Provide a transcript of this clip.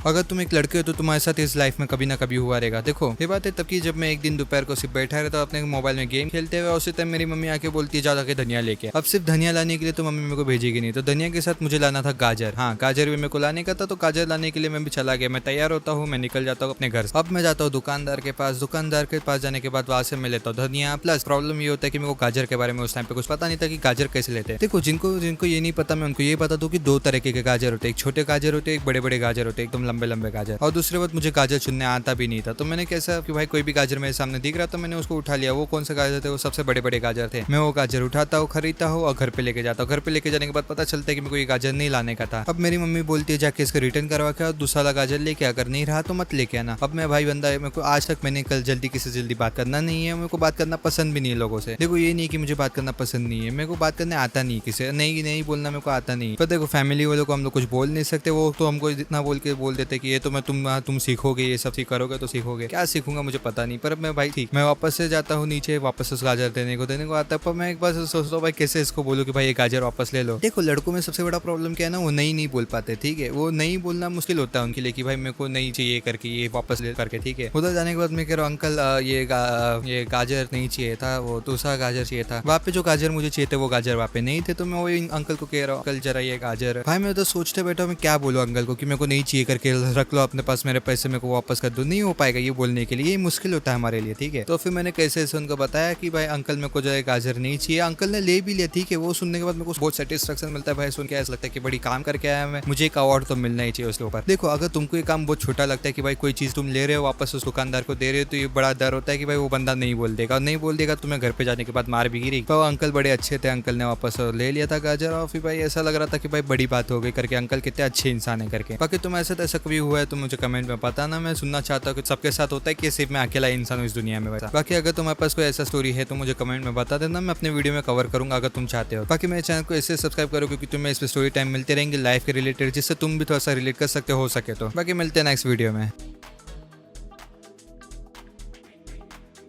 अगर तुम एक लड़के हो तो तुम्हारे साथ इस लाइफ में कभी ना कभी हुआ रहेगा। देखो ये बात है तब की जब मैं एक दिन दोपहर को सिर्फ बैठा रहता अपने मोबाइल में गेम खेलते हुए, उसी टाइम मेरी मम्मी आके बोलती है जा के धनिया लेके। अब सिर्फ धनिया लाने के लिए तो मम्मी मेरे को भेजेगी नहीं, तो धनिया के साथ मुझे लाना था गाजर। हाँ, गाजर भी मेरे को लाने का था, तो गाजर लाने के लिए मैं भी चला गया। मैं तैयार होता हूँ, मैं निकल जाता हूँ अपने घर से। अब मैं जाता हूँ दुकानदार के पास। दुकानदार के पास जाने के बाद वहां से मैं लेता हूँ धनिया। प्लस प्रॉब्लम ये होता है कि मेरे को गाजर के बारे में उस टाइम पे कुछ पता नहीं था कि गाजर कैसे लेते हैं। देखो जिनको जिनको ये नहीं पता, मैं उनको ये बता दूं कि दो तरीके के गाजर होते हैं, एक छोटे गाजर होते हैं, एक बड़े बड़े गाजर होते हैं, एकदम लंबे लंबे गाजर। और दूसरे बात, मुझे गाजर चुनने आता भी नहीं था, तो मैंने कैसा कि भाई कोई भी गाजर मेरे सामने दिख रहा तो मैंने उसको उठा लिया। वो कौन से गाजर थे? वो सबसे बड़े बड़े गाजर थे। मैं वो गाजर उठाता हूँ, खरीदता हूँ और घर पे लेके जाता हूँ। घर पे लेके जाने के बाद पता चलता है कि मेरे को ये गाजर नहीं लाने का था। अब मेरी मम्मी बोलती है जाके इसको रिटर्न करवा के और दूसरा गाजर लेके, अगर नहीं रहा तो मत लेके आना। अब मैं भाई बंदा है, मेरे को आज तक मैंने कल जल्दी किसी से जल्दी बात करना नहीं है। मेरे को बात करना पसंद भी नहीं है लोगों से। देखो ये नहीं कि मुझे बात करना पसंद नहीं है, मेरे को बात करने आता नहीं, किसी नहीं बोलना मेरे को आता नहीं। पर देखो फैमिली वालों को हम लोग कुछ बोल नहीं सकते, वो तो हमको इतना बोल देते कि ये तो मैं तुम सीखोगे, ये सब करोगे तो सीखोगे। क्या सीखूंगा मुझे पता नहीं। पर मैं भाई ठीक, मैं वापस से जाता हूँ नीचे, वापस उस गाजर देने को आता है। पर मैं एक बार सोचता हूँ भाई कैसे इसको बोलूँ कि भाई ये गाजर वापस ले लो। देखो लड़कों में सबसे बड़ा प्रॉब्लम क्या है ना, वो नहीं बोल पाते। ठीक है, वो नहीं बोलना मुश्किल होता है उनके लिए कि भाई मेरे को नहीं चाहिए करके, ये वापस ले करके। ठीक है, उधर जाने के बाद मैं कह रहा हूँ अंकल ये गाजर नहीं चाहिए था, वो दूसरा गाजर चाहिए था। वहाँ पे जो गाजर मुझे चाहिए थे वो गाजर वहाँ पे नहीं थे। तो मैं वही अंकल को कह रहा हूँ अंकल जरा ये गाजर। भाई मैं तो सोचते बैठा मैं क्या बोलूँ अंकल को कि मेरे को नहीं चाहिए करके, रख लो अपने पास, मेरे पैसे मेरे को वापस कर दो। नहीं हो पाएगा ये बोलने के लिए, ये मुश्किल होता है हमारे लिए। ठीक है, तो फिर मैंने कैसे उनको बताया कि भाई अंकल मेरे को जो है गाजर नहीं चाहिए। अंकल ने ले भी लिया। ठीक है, वो सुनने के बाद मेरे को बहुत सेटिस्फेक्शन मिलता है भाई, सुन के ऐसा लगता है कि बड़ी काम करके आया मैं, मुझे एक अवार्ड तो मिलना ही चाहिए उसके ऊपर। देखो अगर तुमको ये काम बहुत छोटा लगता है कि भाई कोई चीज तुम ले रहे हो वापस उस दुकानदार को दे रहे हो, तो ये बड़ा डर होता है कि भाई वो बंदा नहीं बोल देगा, और नहीं बोल देगा तुम्हें घर पे जाने के बाद मार भी गिरी। तो अंकल बड़े अच्छे थे, अंकल ने वापस ले लिया था गाजर। और फिर भाई ऐसा लग रहा था कि भाई बड़ी बात हो गई करके, अंकल कितने अच्छे इंसान है करके। बाकी तुम ऐसा तो ऐसा कभी हुआ है तो मुझे कमेंट में बताना, मैं सुनना चाहता हूँ कि सबके साथ होता है कि सिर्फ मैं अकेला इंसान हूँ इस दुनिया में। बाकी अगर तुम्हारे पास कोई ऐसा स्टोरी है तो मुझे कमेंट में बता देना, मैं अपने वीडियो में कवर करूंगा अगर तुम चाहते हो। बाकी मेरे चैनल को ऐसे सब्सक्राइब करो क्योंकि तुम्हें इस पे स्टोरी टाइम मिलते रहेंगे लाइफ के रिलेटेड, जिससे तुम भी थोड़ा सा रिलेट कर सकते हो सके तो। बाकी मिलते हैं नेक्स्ट वीडियो में।